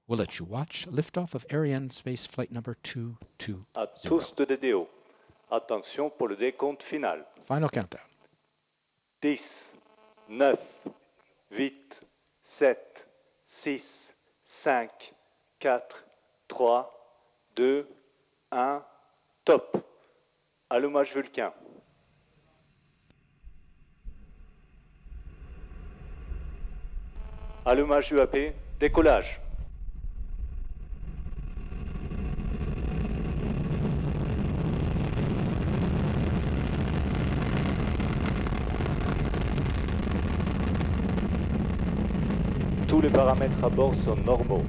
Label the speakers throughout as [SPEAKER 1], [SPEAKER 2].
[SPEAKER 1] We'll let you watch liftoff of Arianespace flight number 220.
[SPEAKER 2] À tous de DDO. Attention pour le décompte final.
[SPEAKER 1] Final countdown.
[SPEAKER 2] 10, 9, 8, 7, 6, 5, 4, 3, 2, 1, top. Allumage Vulcain. Allumage UAP, décollage. Tous les paramètres à bord sont normaux.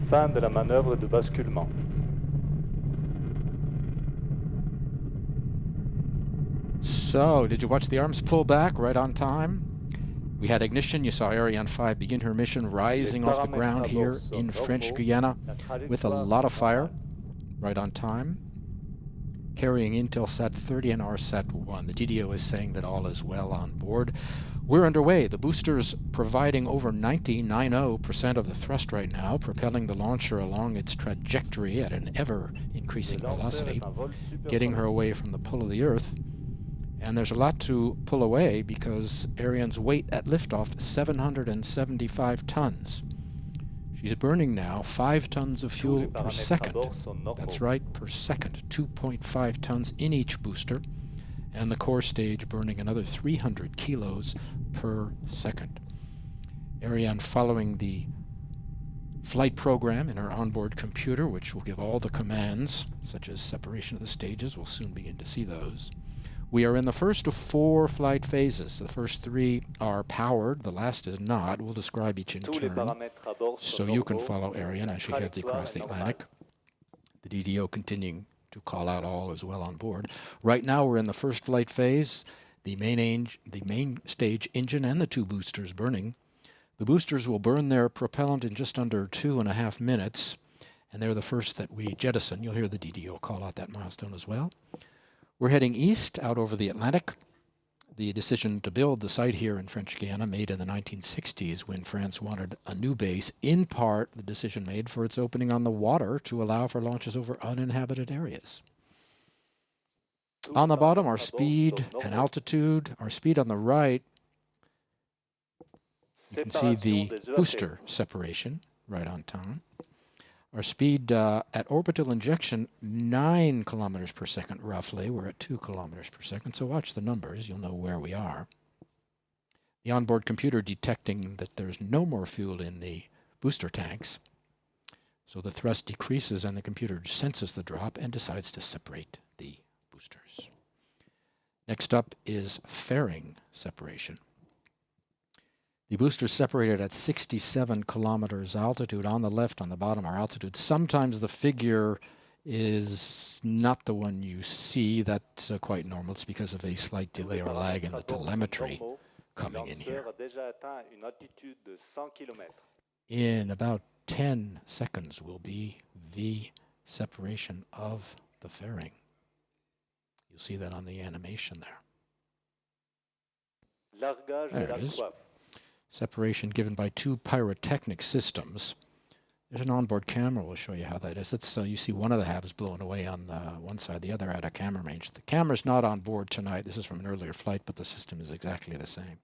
[SPEAKER 2] Fin de la manœuvre de basculement.
[SPEAKER 1] So, did you watch the arms pull back right on time? We had ignition. You saw Ariane 5 begin her mission, rising off the ground here in French Guiana with a lot of fire, right on time, carrying Intelsat 30 and RSat 1. The DDO is saying that all is well on board. We're underway. The boosters providing over 90% of the thrust right now, propelling the launcher along its trajectory at an ever-increasing velocity, getting her away from the pull of the Earth. And there's a lot to pull away because Ariane's weight at liftoff, 775 tons. She's burning now 5 tons of fuel per second. That's right, per second. 2.5 tons in each booster. And the core stage burning another 300 kilos per second. Ariane following the flight program in her onboard computer, which will give all the commands, such as separation of the stages. We'll soon begin to see those. We are in the first of 4 flight phases. The first 3 are powered, the last is not. We'll describe each in turn, so you can follow Ariane as she heads across the Atlantic. The DDO continuing to call out all is well on board. Right now we're in the first flight phase, the main stage engine and the 2 boosters burning. The boosters will burn their propellant in just under 2.5 minutes, and they're the first that we jettison. You'll hear the DDO call out that milestone as well. We're heading east out over the Atlantic. The decision to build the site here in French Guiana made in the 1960s when France wanted a new base, in part the decision made for its opening on the water to allow for launches over uninhabited areas. On the bottom, our speed and altitude. Our speed on the right, you can see the booster separation right on time. Our speed at orbital injection, 9 kilometers per second roughly. We're at 2 kilometers per second, so watch the numbers. You'll know where we are. The onboard computer detecting that there's no more fuel in the booster tanks, so the thrust decreases and the computer senses the drop and decides to separate the boosters. Next up is fairing separation. The boosters separated at 67 kilometers altitude. On the left, on the bottom, our altitude. Sometimes the figure is not the one you see. That's quite normal. It's because of a slight delay or lag in the telemetry coming in here. In about 10 seconds will be the separation of the fairing. You'll see that on the animation there. There it is. Separation given by 2 pyrotechnic systems. There's an onboard camera. We'll show you how that is. That's, you see one of the halves blown away on one side, the other at a camera range. The camera's not on board tonight. This is from an earlier flight, but the system is exactly the same.